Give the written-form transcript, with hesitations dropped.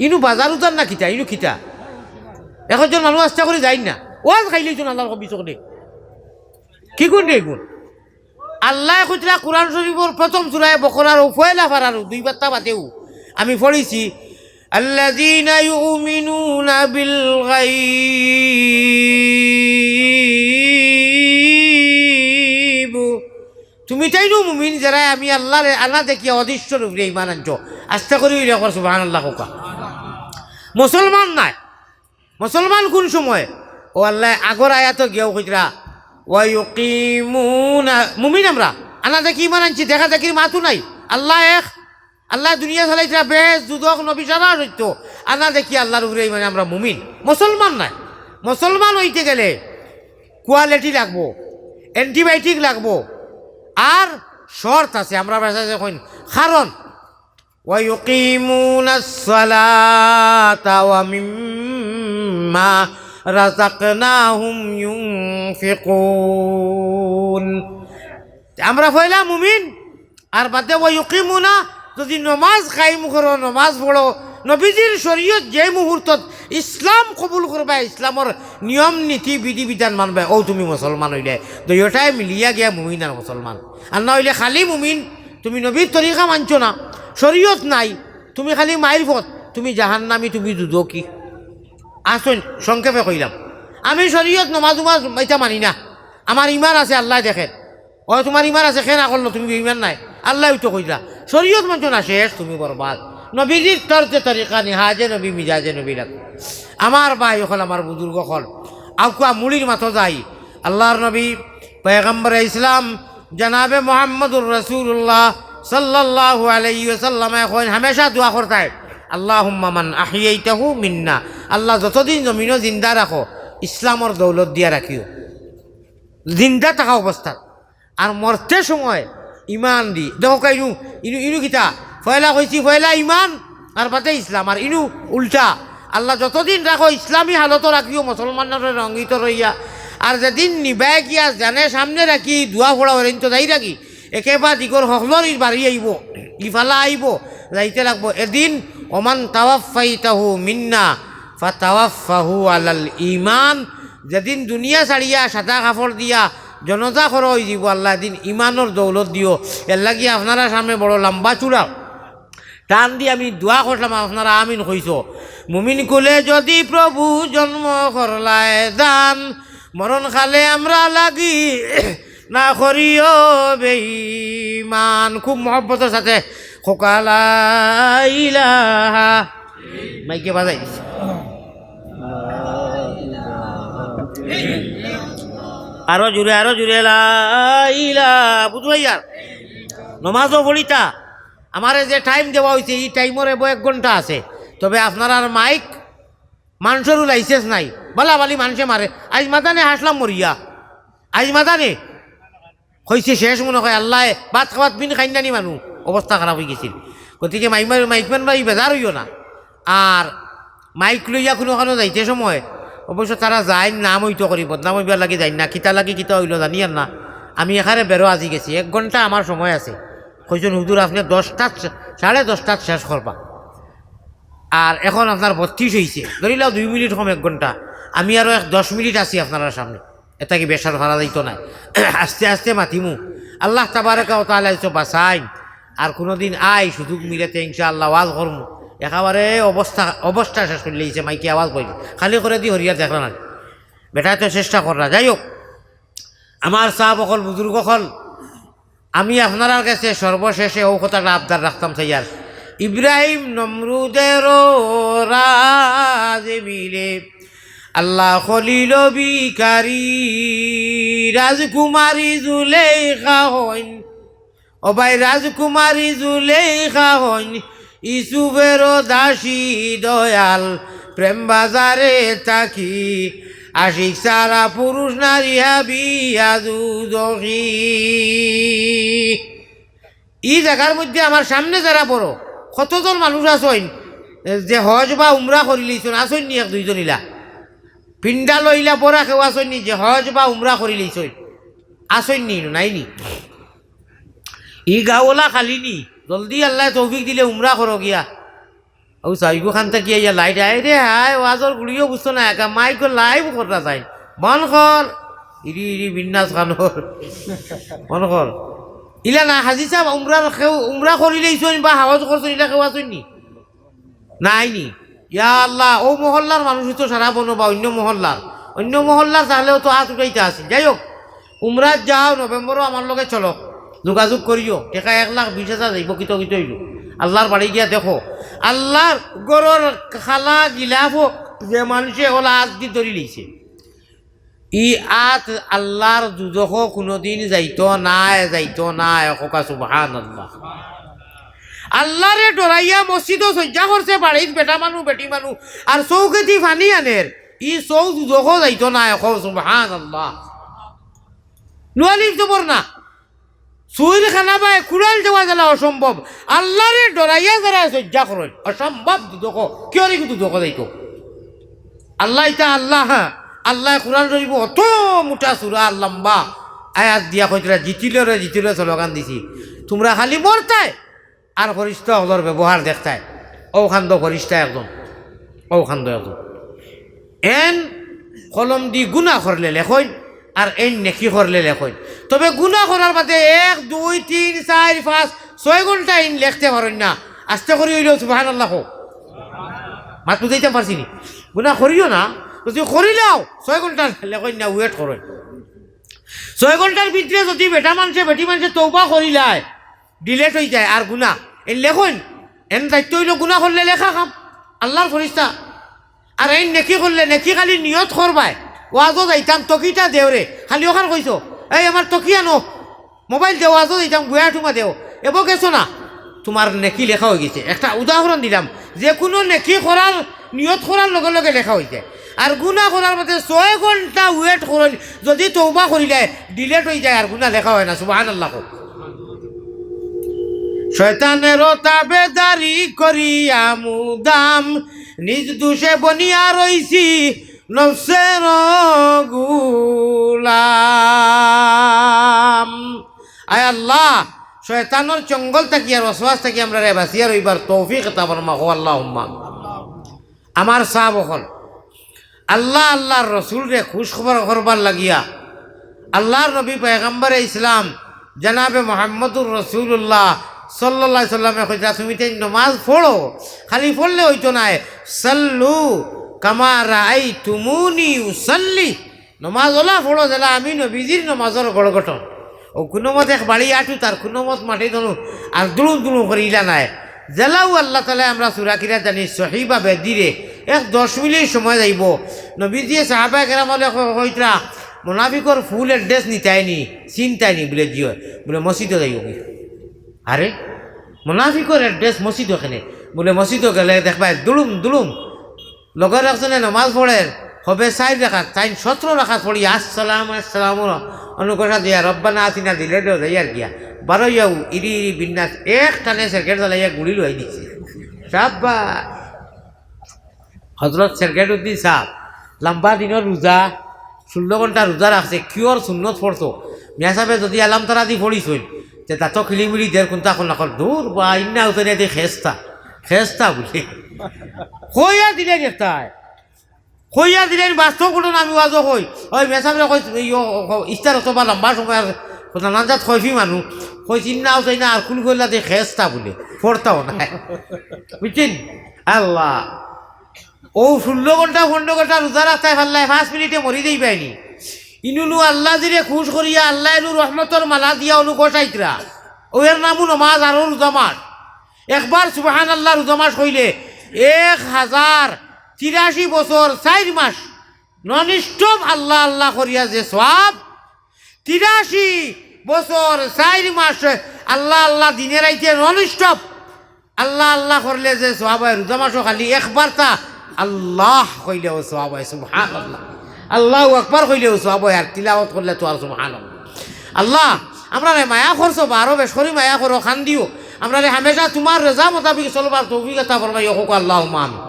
ইনু বাজার উজার না খিতা ইনু খিতা একজন মানুষ আস্তা করে যাই না ওয়াজ খাইলেইছুন আল্লাহর কবি চকলে কি গুণ রে গুণ আল্লাহ কইতরা কোরআন শরীফের প্রথম সূরা বকরার পয়লা পারার দুই বার্তা বাতেও আমি পড়েছি আল্লাযীনা ইউমিনুনা বিল গায়ব তুমি তাইনো মুমিন যারা আমি আল্লাহর আল্লাহ দেখিয়া অদৃশ্যর উপরে ঈমান আনছো আস্থা করি রেকর সুবহানাল্লাহ কোকা মুসলমান নাই মুসলমান কোন সময় ও আল্লাহ আগর আয়াত গেও কইতরা ওয়া ইউকিমুনা মুমিন আমরা আল্লাহ দেখি ঈমান আনছি দেখা দেখির মাতু নাই আল্লাহ এক আল্লাহ দুনিয়া চালাইতরা বেশ দুদক নবী সারা সত্য আল্লাহ দেখি আল্লাহর উপরে ঈমান আমরা মুমিন মুসলমান নাই মুসলমান হইতে গেলে কোয়ালিটি লাগবো অ্যান্টিবায়োটিক লাগবো আর শর্ত আছে আমরা ভাষায় কইন কারণ ওয়া ইউকিমুনাস সালাতা ওয়া মিম্মা রাযাকনাহুম ইউনফিকুন আমরা হইলাম মুমিন আর বাদে ওয়া ইউকিমুনা যদি নমাজ কায়েম করো নমাজ পড়ো নবীজির শরীয়ত যে মুহূর্তত ইসলাম কবুল করবা ইসলামর নিয়ম নীতি বিধি বিধান মানবে ও তুমি মুসলমান হইলে দুইটাই মিলিয়া গিয়া মুমিন আর মুসলমান আর না হইলে খালি মুমিন তুমি নবীর তরিকা মানছো না শরীয়ত নাই তুমি খালি মাইরফত তুমি জাহান্নামী তুমি দুদকি আসুন সংক্ষেপে কইলাম আমি শরীয়ত নমাজ উমাজ এটা মানি না আমার ইমান আছে আল্লাহ দেখেন ও তোমার ইমান আছে খেয়ে না করলো তুমি ইমান নাই আল্লাহ তো কইলা শরীয়ত মানছো না শেষ তুমি বরবাদ নবীজির তর্জে তরিকা নিহাজে নবী মিজাজে নবী লাগ আমার ভাই হল আমার বুজুর্গ হল আউকা মুড়ির মাথা যাই আল্লাহর নবী পয়গম্বর ইসলাম জনাবে মোহাম্মদুর রসুল্লাহ সাল্লাল্লাহু আলাইহি ওয়াসাল্লাম এখন হামেশা দোয়া করতে আল্লাহুম্মা মান আহিয়াইতাহু মিন্না আল্লাহ যতদিন জমিনও জিন্দা রাখো ইসলামর দৌলত দিয়া রাখিও জিন্দা থাকা অবস্থা আর মরতে সময় ইমান দি দেখো কাইনু ইনু ইনু কিতা ফয়লা কইছি ফয়লা ইমান আর বাদে ইসলাম আর ইনু উল্টা আল্লাহ যতদিন রাখো ইসলামী হালত রাখিও মুসলমানের রঙ্গিত রইয়া আর যেদিন নিবাই গিয়া জানে সামনে রাখি দোয়া ফোড়া হরেন তো যাই রাখি একেবারে দিগর হকলর বাড়ি আইব ইফালা আইব যাইতে লাগবো এদিন ওমান তাওয়াফাইতাহু মিন্না ফাতাওয়াফাহু আলাল ইমান যেদিন দুনিয়া ছাড়িয়া সাদা কাপড় দিয়া জনতা খর হয়ে যাব আল্লাহ দিন ইমানোর দৌলত দিও এর লাগি আপনারা সামনে বড় লম্বা চূড়া টান দিয়ে আমি দোয়া করলাম আপনারা আমিন কইস মুমিন কুলে যদি প্রভু জন্ম করলায় দান মরণ খালে আমরা লাগি না করিও বেঈমান খুব মহব্বতের সাথে খোকালা ইলাহা মাইকে বাজাই আরো জুড়ে লাইলা বুঝবাই আর নমাজও পড়িতা আমার যে টাইম দেওয়া হয়েছে এই টাইমের এব 1 ঘন্টা আছে তবে আপনার আর মাইক মানুষেরও লাইসেন্স নাই বলা বালি মানুষে মারে আজ মাদানে হাসলাম মরিয়া আজ মাদানে হয়েছে শেষ মনে হয় আল্লাহ ভাত খাওয়াত বিন খাইন্দানি মানুষ অবস্থা খারাপ হয়ে গেছিল গতিকে মাইকমান ভাই বেজার হইও না আর মাইক লইয়া কোনো যাইতে সময় অবশ্য তারা যায় নাম হইতো করি বদনাম হইবার লাগে যাই না কিতা লাগে কিতা হইল জানি আর না আমি এখানে বেরো আজি গেছি 1 ঘন্টা আমার সময় আছে কইছেন হুজুর আপনি 10টা 10:30 শেষ করবা আর এখন আপনার 32 হয়েছে ধরিলাও 2 মিনিট কম 1 ঘন্টা আমি আরও 10 মিনিট আছি আপনার সামনে এটা কি বেসার ভাড়া যাইতো না আস্তে আস্তে মাতিমু আল্লাহ তাবারাকা ওয়া তাআলা তো বাসাই আর কোনোদিন সুযোগ মিলেতে ইনশাআল্লাহ ওয়াজ করমু একেবারে অবস্থা শেষ করে লিয়েছে মাইকে আওয়াজ বইল খালি করে দি হরিয়া দেখলা না বেটা তো চেষ্টা করা যাই হোক আমার সাহাব অকল বুজুর্গ হল আমি আপনার কাছে সর্বশেষে ও কথাটা আবদার রাখতাম সাইয়ার ইব্রাহিম নমরুদের রাজে মিলে আল্লাহ খলিল বিকারি রাজকুমারী জুলেখা হইন ও ভাই রাজকুমারী জুলেখা হইন ইসুফেরও দাসী দয়াল প্রেম বাজারে থাকি আশিক সারা পুরুষ নারী হাবি আজুদহি এই জায়গার মধ্যে আমার সামনে যারা বড় কতজন মানুষ আসইন যে হজ বা উমরা করিলিছন আসইন নি 1-2 জনিলা পিণ্ডা লইলা পড়া কেউ আসইন নি যে হজ বা উমরা করিলিছন আসইন নি নাইনি ই গাওলা খালি নি জলদি আল্লাহ তৌফিক দিলে উমরা করো গিয়া ও সাইগো খান থেকে ইয়া লাইট আয় রে হায় ওয়াজর গুলিও বুঝতো না একা মাইক লাইভ করা যায় বন কর ইরি ইরি বিন্যাস খানোর বন কর ইলা না হাজি সাহেব উমরা করিলেইছন বা হাওয়াজ করছেন ইলা কেউ আছেন নি নাইনি ইয়া আল্লাহ ও মহল্লার মানুষই তো সারা বনো বা অন্য মহল্লার তাহলেও তো হাত উঠাইতে আসি যাই হোক উমরাত যাও নভেম্বরও আমার লগে চলো যোগাযোগ করিও টেকা 1,20,000 যাইব কিত কিত হইল আল্লাহর বাড়ি গিয়া দেখো আল্লাহর গরর খালা গিলাফ যে মানুষে ওলা আজ দি ধরি লইছে ই আত আল্লাহর দুজখ কোনোদিন যাইতো না একা সুবহানাল্লাহ আল্লাহরে ডরাইয়া মসজিদও সজ্জা করছে বাড়িত বেটা মানুষ বেটি মানুষ আর চৌকেতি ফানি আনের ই চৌ দুজখ যাইতো না একা সুবহানাল্লাহ নোয়ালিফ জবর না সুইল খানা পায় কুড়াল যাওয়া গেলা অসম্ভব আল্লাহরে ডরাইয়া যারা সজ্জা করেন অসম্ভব দুদক কিয় রে দুদক যাইতো আল্লাহ ইতা আল্লাহ আল্লাহ কোরআন শরীফ অত মোটা সুরা লম্বা আয়াত দিয়া কইতরা জিতিলে স্লোগান দিছি তোমরা খালি মরতায় আর ফরিস্তা হলর ব্যবহার দেখতায় ও খান্দ ফরিস্তা একজন এন কলম দি গুণা করলে লেখইন আর এই নেকি করলে লেখইন তবে গুণা করার বাদে 1 2 3 4 5 6 ঘন্টা ইন লিখতে পারেন না আস্তে করি হইল সুবহানাল্লাহ মাত বুঝাইতে পারছি নি গুণা করিও না যদি করিলাও 6 ঘন্টা লেখইন না ওয়েট করেন 6 ঘন্টার ভিতরে যদি বেটি মানুষে তওবা করিলায় ডিলেট হয়ে যায় আর গুণা এই লেখইন এন দায়িত্ব হইল গুণা করলে লেখা কাম আল্লাহর ফরিস্তা আর এই নেকি করলে নেকি খালি নিয়ত করবায় ওয়াজও যাইতাম তকিটা দেওরে খালি ওখান কইছো এই আমার তকি আনো মোবাইল দেও ওয়াজও যাইতাম গুয়া টুমা দেও এবো গেছো না তোমার নেকি লেখা হয়ে গেছে একটা উদাহরণ দিলাম যে কোনো নেকি করার নিয়ত করার লগে লগে লেখা হয়ে যায় আর গুণা করার মধ্যে 6 ঘন্টা ওয়েট করেন যদি তওবা করিলে ডিলেট হয়ে যায় আর গুণা লেখা হয় না সুবহানাল্লাহ শয়তানেরও তাবেদারি করিয়া মুদাম নিজ দোষে বনিয়া রইছি নফসের গুলাম আয় আল্লাহ শয়তানের চঙ্গল থাকি আর ওয়াসওয়াস থাকি আমরা রে বাঁচিয়া রইবার তৌফিক আতা ফরমা ও আল্লাহুম্মা আমার সাহাব হল আল্লাহর রসুল রে খুশ খবর করবার লাগিয়া আল্লাহর নবী পয়গম্বর ইসলাম জনাবে মুহাম্মদুর রাসূলুল্লাহ সাল্লাল্লাহু আলাইহি সাল্লামে কইতা তুমি তাই নামাজ পড়ো খালি পড়লে হইতো না সাল্লু কামা রাআইতুমুনি উসাল্লি নামাজ ওলা পড়ো যেলা আমি নবীজির নামাজের গড়গঠন ও কোনো মত এক বাড়ি আটু তার কোনো মত মাটি ধরু আর দুলু করিলা নাই জেলাও আল্লাহ তালা আমরা সুরাকিরা জানি সহিবা বেদিরে 10 মিনিট সময় যাইব নবীজি সাহাবা কেরামলে হইতরা মোনাফিকর ফুল এড্রেস নিতাইনি চিন্তাইনি বলে জিও বলে মসজিদে যাইব কি আরে মোনাফিকর এড্রেস মসজিদ ওখানে বলে মসজিদে গেলে দেখবা দুলুম লগর একজনে নামাজ পড়ে হবে 4 রাকাত 17 রাকাত পড়ি আসসালামু অনুকরা দিয়া রব্বানা আতিনা দিলে দেও যাইয়ার গিয়া 12 ইয়াও ইরি বিন্যাস এক টানে সার্কেট জ্বালাইয়া গুলি লই দিছে সাব্বা হযরত সার্কেটউদ্দিন সাহেব লম্বা দিনের রোজা 16 ঘন্টা রোজা রাখছে কিওর সুন্নত পড়তো মিয়া সাহেব যদি আলাম তারা দি পড়িছই তে তা তো খিলিমিলি দের কোনটা কোন নকল দূর বা ইন্না উতরে দে খেস্তা বলে কইয়া দিলেন বাস্তব কোনো আমি ওয়াজও কই ওই মেসাবরে কই ইস্তার অথবা লম্বা সময় নাজাত কইফি মানুষ কই চিন্নাও চাই না আর কুল কইলা দে খেস্তা বলে পড়তাও না বুঝছেন আল্লাহ ও 16 ঘন্টা 15 ঘন্টা রোজা রাখতে পারলাই 5 মিনিটে মরি দেই পাইনি ইনুনু আল্লাহ জিরে খুশ করিয়া আল্লাহ এনু রহমতর মালা দিয়া অনু কষাইতরা ও এর নামও নমাজ আর রোজামাস একবার সুবহানাল্লাহ রোজামাস কইলে 1083 বছর 4 মাস নন স্টপ আল্লাহ করিয়া যে সওয়াব 83 বছর 4 মাস আল্লাহ দিনে রাইতে নন স্টপ আল্লাহ করলে যে সওয়াব হয় রোজামাসও খালি একবার তা আল্লাহ কইলেও সওয়াব হয় সুবহানাল্লাহ আল্লাহু আকবার কইলেও সওয়াব হয় আর তিলাওয়াত করলে তো আর সুবহানাল্লাহ আল্লাহ আমরা মায়া করছো আরো বেশ করি মায়া করো খান দিও আমরা হামেশা তোমার রেজা মোতাবিক চলবার তৌফিক আতা ফরমাইও আল্লাহুম্মা আমিন।